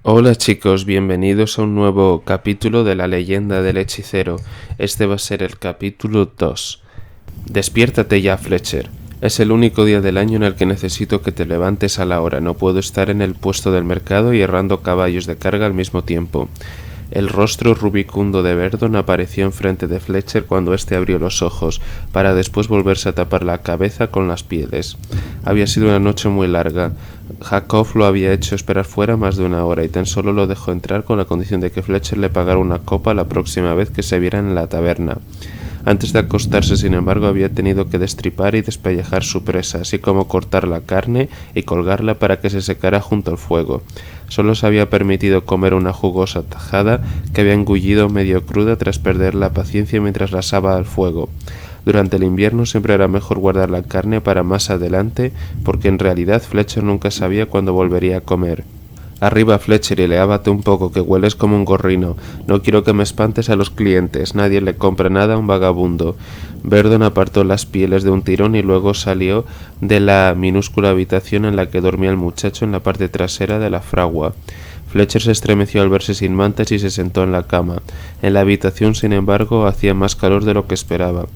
Hola chicos, bienvenidos a un nuevo capítulo de la leyenda del hechicero. Este va a ser el capítulo 2. Despiértate ya, Fletcher. Es el único día del año en el que necesito que te levantes a la hora. No puedo estar en el puesto del mercado y errando caballos de carga al mismo tiempo. El rostro rubicundo de Verdon apareció enfrente de Fletcher cuando éste abrió los ojos, para después volverse a tapar la cabeza con las pieles. Había sido una noche muy larga. Jacob lo había hecho esperar fuera más de una hora y tan solo lo dejó entrar con la condición de que Fletcher le pagara una copa la próxima vez que se vieran en la taberna. Antes de acostarse, sin embargo, había tenido que destripar y despellejar su presa, así como cortar la carne y colgarla para que se secara junto al fuego. Solo se había permitido comer una jugosa tajada que había engullido medio cruda tras perder la paciencia mientras la asaba al fuego. Durante el invierno siempre era mejor guardar la carne para más adelante, porque en realidad Fletcher nunca sabía cuándo volvería a comer. Arriba, Fletcher, y lévate un poco, que hueles como un gorrino. No quiero que me espantes a los clientes. Nadie le compra nada a un vagabundo. Verdon apartó las pieles de un tirón y luego salió de la minúscula habitación en la que dormía el muchacho en la parte trasera de la fragua. Fletcher se estremeció al verse sin mantas y se sentó en la cama. En la habitación, sin embargo, hacía más calor de lo que esperaba.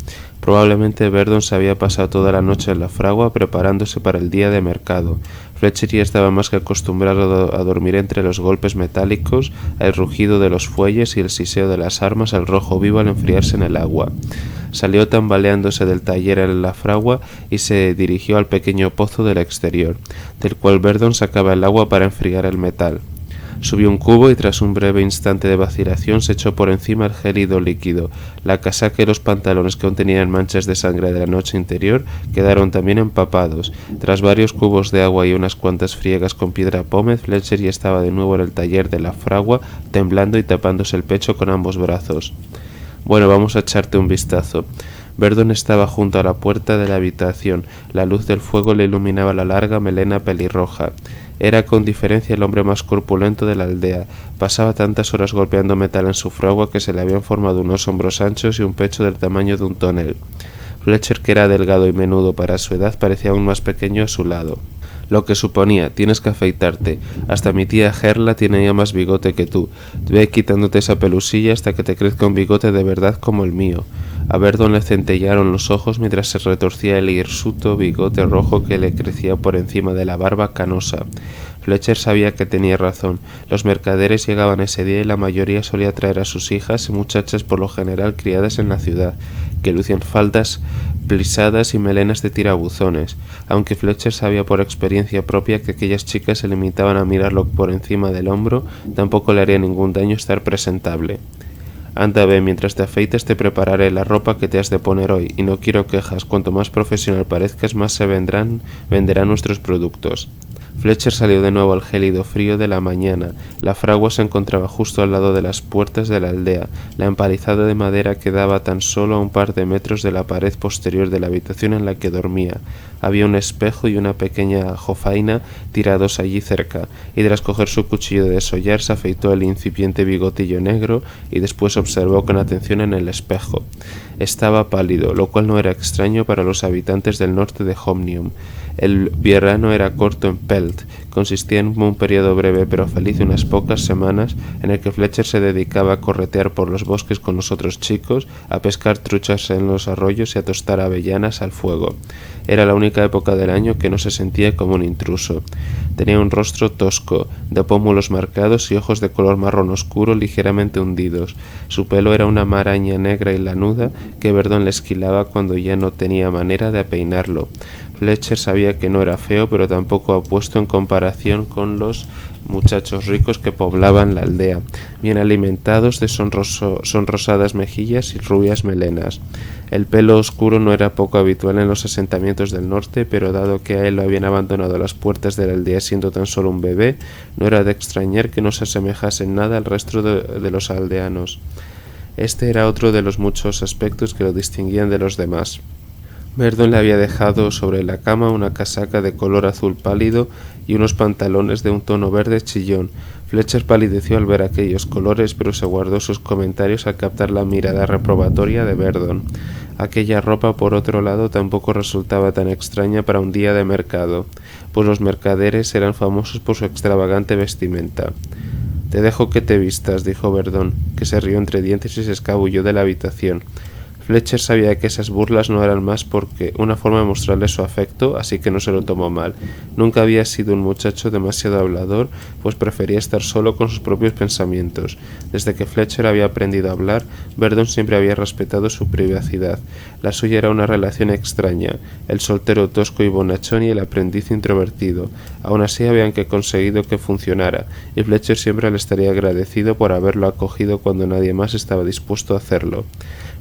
Probablemente Verdon se había pasado toda la noche en la fragua preparándose para el día de mercado. Fletcher ya estaba más que acostumbrado a dormir entre los golpes metálicos, el rugido de los fuelles y el siseo de las armas al rojo vivo al enfriarse en el agua. Salió tambaleándose del taller en la fragua y se dirigió al pequeño pozo del exterior, del cual Verdon sacaba el agua para enfriar el metal. Subió un cubo y tras un breve instante de vacilación se echó por encima el gélido líquido. La casaca y los pantalones, que aún tenían manchas de sangre de la noche interior, quedaron también empapados. Tras varios cubos de agua y unas cuantas friegas con piedra pómez, Fletcher ya estaba de nuevo en el taller de la fragua, temblando y tapándose el pecho con ambos brazos. Bueno, vamos a echarte un vistazo. Verdon estaba junto a la puerta de la habitación. La luz del fuego le iluminaba la larga melena pelirroja. Era con diferencia el hombre más corpulento de la aldea. Pasaba tantas horas golpeando metal en su fragua que se le habían formado unos hombros anchos y un pecho del tamaño de un tonel. Fletcher, que era delgado y menudo para su edad, parecía aún más pequeño a su lado. Lo que suponía, tienes que afeitarte. Hasta mi tía Gerla tiene ya más bigote que tú. Ve quitándote esa pelusilla hasta que te crezca un bigote de verdad como el mío. A Verdon le centellaron los ojos mientras se retorcía el hirsuto bigote rojo que le crecía por encima de la barba canosa. Fletcher sabía que tenía razón. Los mercaderes llegaban ese día y la mayoría solía traer a sus hijas y muchachas, por lo general criadas en la ciudad, que lucían faldas plisadas y melenas de tirabuzones, aunque Fletcher sabía por experiencia propia que aquellas chicas se limitaban a mirarlo por encima del hombro, tampoco le haría ningún daño estar presentable. Anda, ve, mientras te afeites te prepararé la ropa que te has de poner hoy, y no quiero quejas. Cuanto más profesional parezcas, más se venderán nuestros productos. Fletcher salió de nuevo al gélido frío de la mañana. La fragua se encontraba justo al lado de las puertas de la aldea. La empalizada de madera quedaba tan solo a un par de metros de la pared posterior de la habitación en la que dormía. Había un espejo y una pequeña jofaina tirados allí cerca, y tras coger su cuchillo de desollar se afeitó el incipiente bigotillo negro y después observó con atención en el espejo. Estaba pálido, lo cual no era extraño para los habitantes del norte de Homnium. El verano era corto en Pelt, consistía en un periodo breve pero feliz de unas pocas semanas en el que Fletcher se dedicaba a corretear por los bosques con los otros chicos, a pescar truchas en los arroyos y a tostar avellanas al fuego. Era la única época del año que no se sentía como un intruso. Tenía un rostro tosco, de pómulos marcados y ojos de color marrón oscuro ligeramente hundidos. Su pelo era una maraña negra y lanuda que Verdon le esquilaba cuando ya no tenía manera de peinarlo. Fletcher sabía que no era feo, pero tampoco apuesto en comparación con los muchachos ricos que poblaban la aldea, bien alimentados, de sonrosadas mejillas y rubias melenas. El pelo oscuro no era poco habitual en los asentamientos del norte, pero dado que a él lo habían abandonado a las puertas de la aldea siendo tan solo un bebé, no era de extrañar que no se asemejase en nada al resto de los aldeanos. Este era otro de los muchos aspectos que lo distinguían de los demás. Verdon le había dejado sobre la cama una casaca de color azul pálido y unos pantalones de un tono verde chillón. Fletcher palideció al ver aquellos colores, pero se guardó sus comentarios al captar la mirada reprobatoria de Verdon. Aquella ropa, por otro lado, tampoco resultaba tan extraña para un día de mercado, pues los mercaderes eran famosos por su extravagante vestimenta. «Te dejo que te vistas», dijo Verdon, que se rió entre dientes y se escabulló de la habitación. Fletcher sabía que esas burlas no eran más porque una forma de mostrarle su afecto, así que no se lo tomó mal. Nunca había sido un muchacho demasiado hablador, pues prefería estar solo con sus propios pensamientos. Desde que Fletcher había aprendido a hablar, Verdon siempre había respetado su privacidad. La suya era una relación extraña, el soltero tosco y bonachón y el aprendiz introvertido. Aún así habían conseguido que funcionara, y Fletcher siempre le estaría agradecido por haberlo acogido cuando nadie más estaba dispuesto a hacerlo.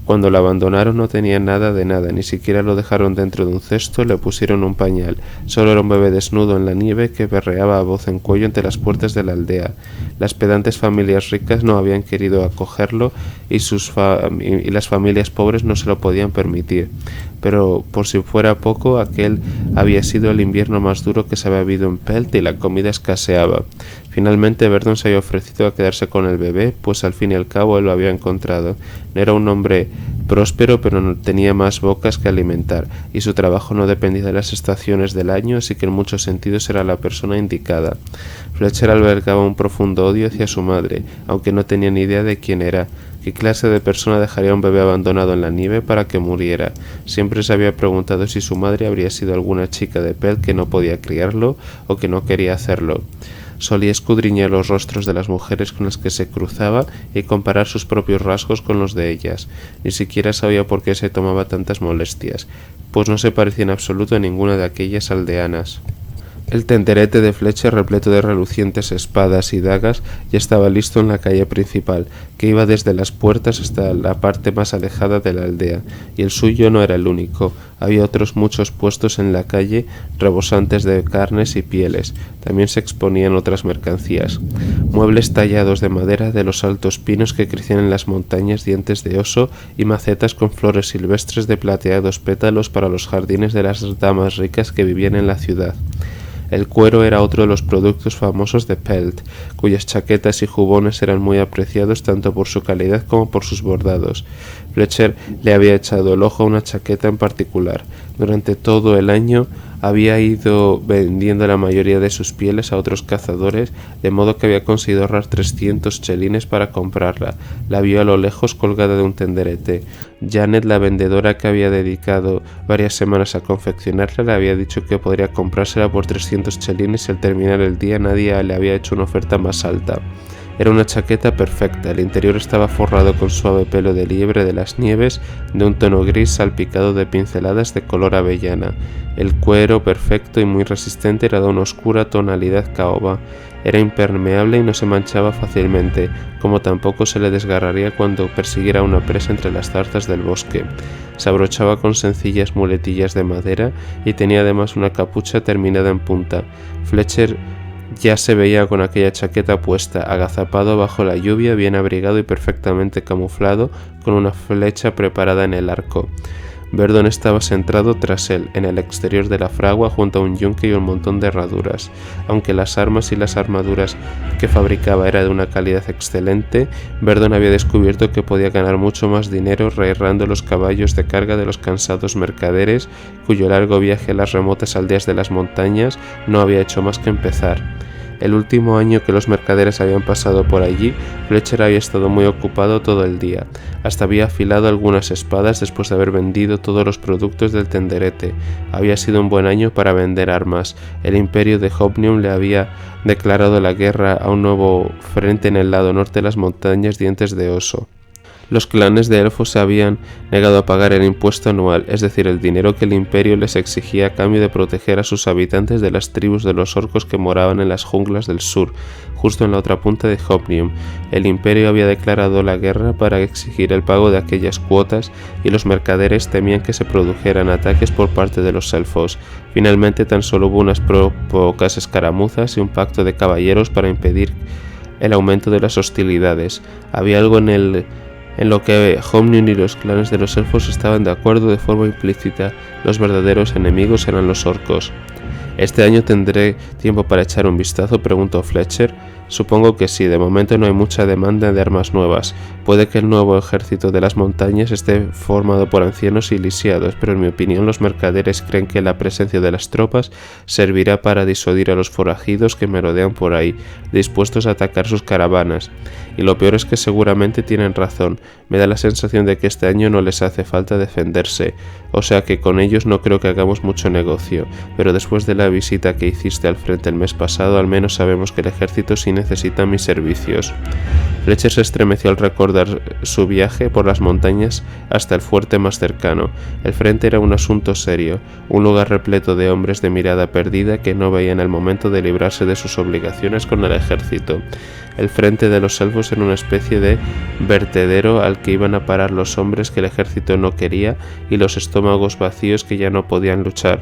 Cuando lo abandonaron no tenía nada de nada, ni siquiera lo dejaron dentro de un cesto, le pusieron un pañal. Solo era un bebé desnudo en la nieve que berreaba a voz en cuello entre las puertas de la aldea. Las pedantes familias ricas no habían querido acogerlo y las familias pobres no se lo podían permitir. Pero por si fuera poco, aquel había sido el invierno más duro que se había habido en Pelt y la comida escaseaba. Finalmente Verdon se había ofrecido a quedarse con el bebé, pues al fin y al cabo él lo había encontrado. No era un hombre próspero, pero no tenía más bocas que alimentar, y su trabajo no dependía de las estaciones del año, así que en muchos sentidos era la persona indicada. Fletcher albergaba un profundo odio hacia su madre, aunque no tenía ni idea de quién era. ¿Qué clase de persona dejaría a un bebé abandonado en la nieve para que muriera? Siempre se había preguntado si su madre habría sido alguna chica de Pelt que no podía criarlo o que no quería hacerlo. Solía escudriñar los rostros de las mujeres con las que se cruzaba y comparar sus propios rasgos con los de ellas. Ni siquiera sabía por qué se tomaba tantas molestias, pues no se parecía en absoluto a ninguna de aquellas aldeanas. El tenderete de Fletcher, repleto de relucientes espadas y dagas, ya estaba listo en la calle principal, que iba desde las puertas hasta la parte más alejada de la aldea, y el suyo no era el único. Había otros muchos puestos en la calle, rebosantes de carnes y pieles. También se exponían otras mercancías. Muebles tallados de madera de los altos pinos que crecían en las montañas, dientes de oso y macetas con flores silvestres de plateados pétalos para los jardines de las damas ricas que vivían en la ciudad. El cuero era otro de los productos famosos de Pelt, cuyas chaquetas y jubones eran muy apreciados tanto por su calidad como por sus bordados. Fletcher le había echado el ojo a una chaqueta en particular. Durante todo el año había ido vendiendo la mayoría de sus pieles a otros cazadores, de modo que había conseguido ahorrar 300 chelines para comprarla. La vio a lo lejos colgada de un tenderete. Janet, la vendedora que había dedicado varias semanas a confeccionarla, le había dicho que podría comprársela por 300 chelines y al terminar el día nadie le había hecho una oferta más alta. Era una chaqueta perfecta, el interior estaba forrado con suave pelo de liebre de las nieves, de un tono gris salpicado de pinceladas de color avellana. El cuero, perfecto y muy resistente, era de una oscura tonalidad caoba. Era impermeable y no se manchaba fácilmente, como tampoco se le desgarraría cuando persiguiera una presa entre las zarzas del bosque. Se abrochaba con sencillas muletillas de madera y tenía además una capucha terminada en punta. Fletcher ya se veía con aquella chaqueta puesta, agazapado bajo la lluvia, bien abrigado y perfectamente camuflado, con una flecha preparada en el arco. Verdon estaba centrado tras él, en el exterior de la fragua, junto a un yunque y un montón de herraduras. Aunque las armas y las armaduras que fabricaba eran de una calidad excelente, Verdon había descubierto que podía ganar mucho más dinero reherrando los caballos de carga de los cansados mercaderes, cuyo largo viaje a las remotas aldeas de las montañas no había hecho más que empezar. El último año que los mercaderes habían pasado por allí, Fletcher había estado muy ocupado todo el día. Hasta había afilado algunas espadas después de haber vendido todos los productos del tenderete. Había sido un buen año para vender armas. El imperio de Hobnium le había declarado la guerra a un nuevo frente en el lado norte de las montañas Dientes de Oso. Los clanes de elfos se habían negado a pagar el impuesto anual, es decir, el dinero que el imperio les exigía a cambio de proteger a sus habitantes de las tribus de los orcos que moraban en las junglas del sur, justo en la otra punta de Hobnium. El imperio había declarado la guerra para exigir el pago de aquellas cuotas y los mercaderes temían que se produjeran ataques por parte de los elfos. Finalmente tan solo hubo unas pocas escaramuzas y un pacto de caballeros para impedir el aumento de las hostilidades. Había algo en lo que Hobnium y los clanes de los elfos estaban de acuerdo de forma implícita: los verdaderos enemigos eran los orcos. ¿Este año tendré tiempo para echar un vistazo?, preguntó Fletcher. Supongo que sí, de momento no hay mucha demanda de armas nuevas, Puede que el nuevo ejército de las montañas esté formado por ancianos y lisiados, pero en mi opinión los mercaderes creen que la presencia de las tropas servirá para disuadir a los forajidos que merodean por ahí, dispuestos a atacar sus caravanas. Y lo peor es que seguramente tienen razón. Me da la sensación de que este año no les hace falta defenderse, o sea que con ellos no creo que hagamos mucho negocio, pero después de la visita que hiciste al frente el mes pasado, al menos sabemos que el ejército sí necesita mis servicios. Fletcher se estremeció al recordar su viaje por las montañas hasta el fuerte más cercano. El frente era un asunto serio, un lugar repleto de hombres de mirada perdida que no veían el momento de librarse de sus obligaciones con el ejército. El frente de los elfos era una especie de vertedero al que iban a parar los hombres que el ejército no quería y los estómagos vacíos que ya no podían luchar.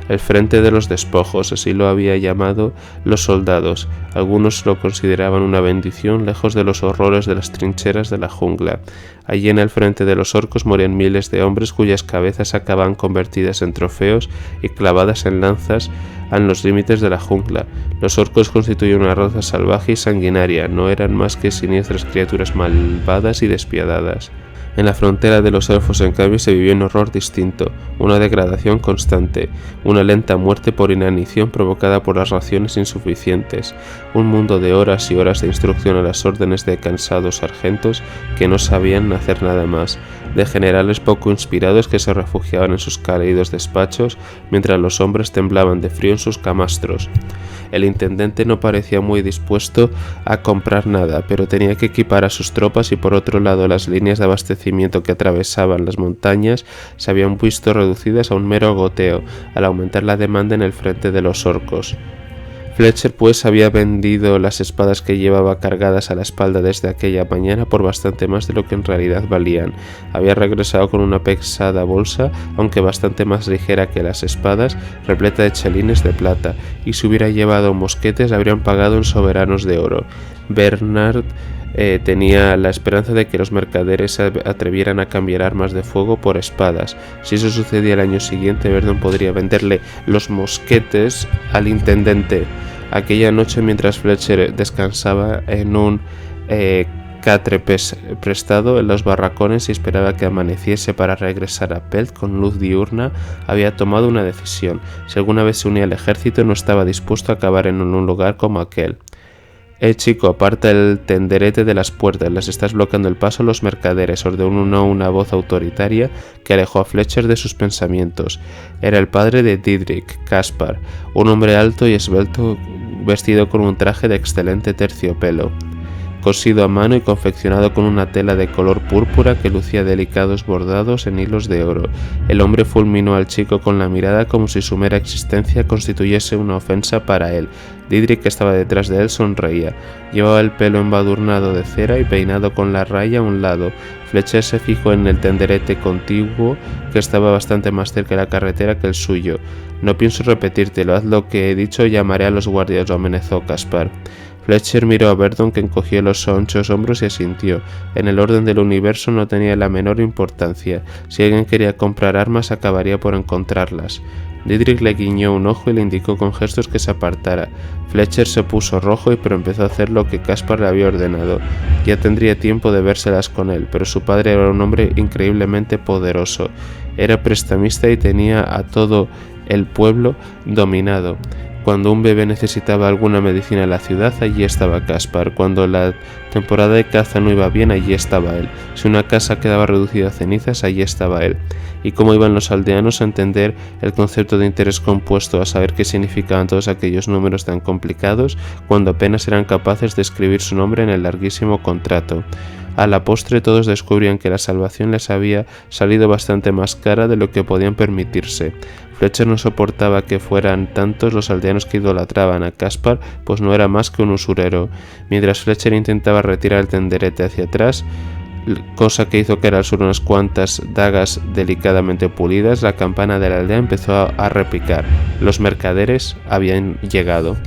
El frente de los despojos, así lo había llamado los soldados. Algunos lo consideraban una bendición lejos de los horrores de las trincheras de la jungla. Allí en el frente de los orcos morían miles de hombres cuyas cabezas acababan convertidas en trofeos y clavadas en lanzas en los límites de la jungla. Los orcos constituían una raza salvaje y sanguinaria, no eran más que siniestras criaturas malvadas y despiadadas. En la frontera de los elfos, en cambio, se vivía un horror distinto, una degradación constante, una lenta muerte por inanición provocada por las raciones insuficientes, un mundo de horas y horas de instrucción a las órdenes de cansados sargentos que no sabían hacer nada más, de generales poco inspirados que se refugiaban en sus caídos despachos mientras los hombres temblaban de frío en sus camastros. El intendente no parecía muy dispuesto a comprar nada, pero tenía que equipar a sus tropas y por otro lado las líneas de abastecimiento que atravesaban las montañas se habían visto reducidas a un mero goteo al aumentar la demanda en el frente de los orcos. Fletcher pues había vendido las espadas que llevaba cargadas a la espalda desde aquella mañana por bastante más de lo que en realidad valían. Había regresado con una pesada bolsa, aunque bastante más ligera que las espadas, repleta de chelines de plata, y si hubiera llevado mosquetes habrían pagado en soberanos de oro. Bernard tenía la esperanza de que los mercaderes se atrevieran a cambiar armas de fuego por espadas. Si eso sucedía el año siguiente, Verdon podría venderle los mosquetes al intendente. Aquella noche, mientras Fletcher descansaba en un catre prestado en los barracones y esperaba que amaneciese para regresar a Pelt con luz diurna, había tomado una decisión. Si alguna vez se unía al ejército, no estaba dispuesto a acabar en un lugar como aquel. Chico, aparta el tenderete de las puertas, les estás bloqueando el paso a los mercaderes, ordenó una voz autoritaria que alejó a Fletcher de sus pensamientos. Era el padre de Didrik, Caspar, un hombre alto y esbelto vestido con un traje de excelente terciopelo, cosido a mano y confeccionado con una tela de color púrpura que lucía delicados bordados en hilos de oro. El hombre fulminó al chico con la mirada como si su mera existencia constituyese una ofensa para él. Didrik, que estaba detrás de él, sonreía. Llevaba el pelo embadurnado de cera y peinado con la raya a un lado. Fletcher se fijó en el tenderete contiguo que estaba bastante más cerca de la carretera que el suyo. No pienso repetírtelo, haz lo que he dicho y llamaré a los guardias, lo amenazó Caspar. Fletcher miró a Verdon, que encogió los anchos hombros y asintió. En el orden del universo no tenía la menor importancia. Si alguien quería comprar armas, acabaría por encontrarlas. Didrik le guiñó un ojo y le indicó con gestos que se apartara. Fletcher se puso rojo pero empezó a hacer lo que Caspar le había ordenado. Ya tendría tiempo de vérselas con él, pero su padre era un hombre increíblemente poderoso. Era prestamista y tenía a todo el pueblo dominado. Cuando un bebé necesitaba alguna medicina en la ciudad, allí estaba Caspar. Cuando la temporada de caza no iba bien, allí estaba él. Si una casa quedaba reducida a cenizas, allí estaba él. Y cómo iban los aldeanos a entender el concepto de interés compuesto, a saber qué significaban todos aquellos números tan complicados, cuando apenas eran capaces de escribir su nombre en el larguísimo contrato. A la postre todos descubrían que la salvación les había salido bastante más cara de lo que podían permitirse. Fletcher no soportaba que fueran tantos los aldeanos que idolatraban a Caspar, pues no era más que un usurero. Mientras Fletcher intentaba retirar el tenderete hacia atrás, cosa que hizo caer al suelo unas cuantas dagas delicadamente pulidas, la campana de la aldea empezó a repicar. Los mercaderes habían llegado.